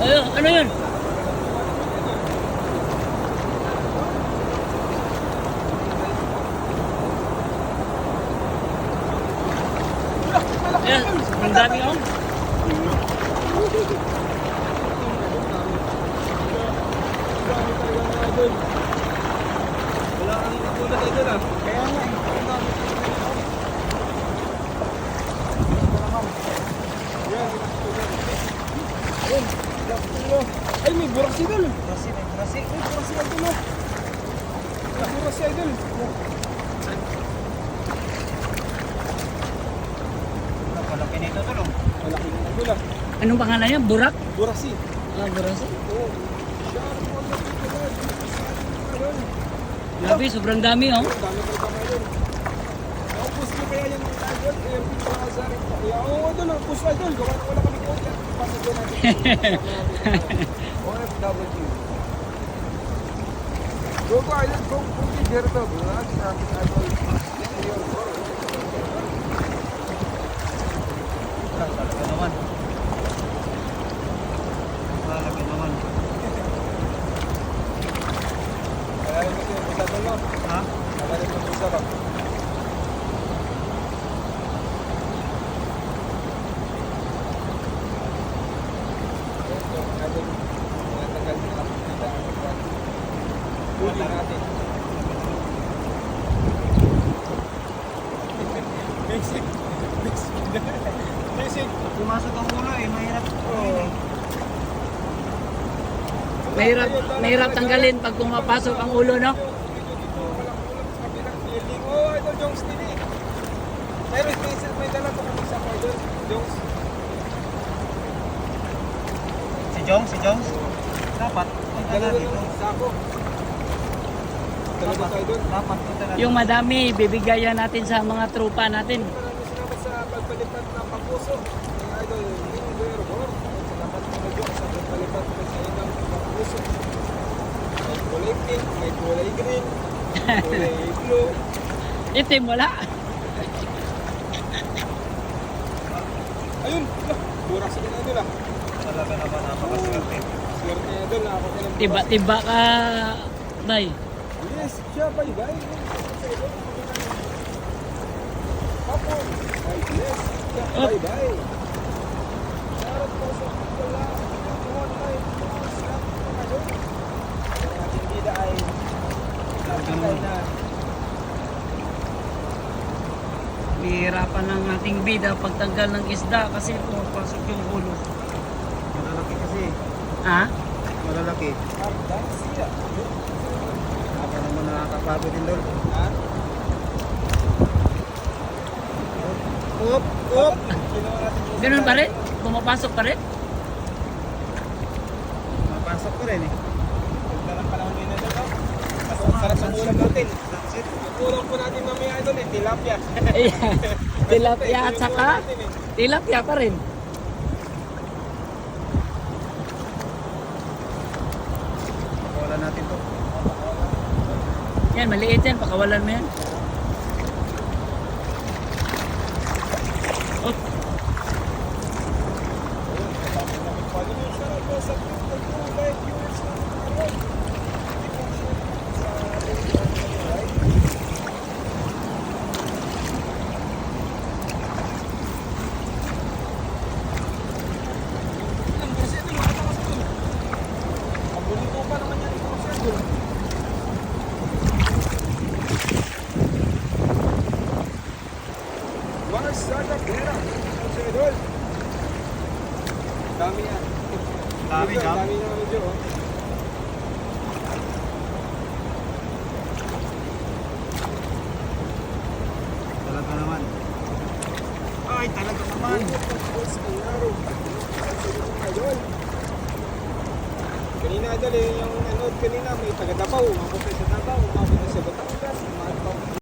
Ayun, ano yun? Ayan, ang dami oh. Wala kang katulad ay doon ah. Kaya nga eh. Ay, may burasi doon. Burasi, may burasi. May burasi ay doon. May burasi ay doon. Malaki nito doon. Malaki nito doon. Anong pangalan niya? Burak? Burasi. Ah, burasi. Oo. Grabe, sobrang dami oh. Dami ko pa ngayon. Naupos mo kaya yung idol, eh, pinakasari. Kaya oo, idol, naupos na idol. Gawa na wala kami kaya. Pasok ko natin. OFW. Go ko idol, go dito. Bulag sa ating idol. Talaga naman. Talaga naman. Kaya mo siya, isa mo. Ha? Kaya mo isa ba? Huli natin. Basic. Basic. Pumasok ang ulo eh, mahirap. Mahirap tanggalin pag pumapasok ang ulo, no? Oh, ito Jones din eh. Pero spaces may dala ko kung isa ko idol. Jones. Si Jones? Dapat. Dalawa yung sako. Dalawa tayo doon. Dapat. Yung madami, bibigayan natin sa mga trupa natin. Maraming salamat sa pagpalipat ng pampuso. Ang idol, yung Guerrero. Salamat mo na Jones sa pagpalipat mo sa inyong pampuso. May kulay pink, may kulay green, kulay blue. Itim, wala. Ayun! Burak sa kanila idol ah. Talaga naman napakaswerte. Swerte na idol, nakakot na ng Tiba-tiba ka, day. yes, siya bye bye. Apo. Ay, yes, siya bye bye. Sarap po sa wala. Tuhon ay sarap po na doon. Ang ating bida ay nagkakay na. Bihirapan ng ating bida pagtanggal ng isda kasi pumapasok yung ulo. Malalaki kasi. Ha? Malalaki. Hardang siya. Apa naman nakakapagod din doon. Ha? Up, up. Ganun pa rin? Pumapasok pa rin? Mapasok ko rin eh. Dalang panahon din na doon. Mas sarap sa ulam natin. Ang ulam po natin mamaya doon eh, tilapia. Ayan. Tilapia at saka tilapia pa rin. Pakawalan natin to. Yan, maliit yan. Pakawalan mo yan. Oh, Sarap po sa viewers natin. Dami yan. Dami, Medyo, Jam? dami na medyo. Oh. Talaga naman. Ay, talaga naman. Kanina idol, yung ano kanina may taga Davao, umabot na sa Davao, umabot na sa Batangas, umabot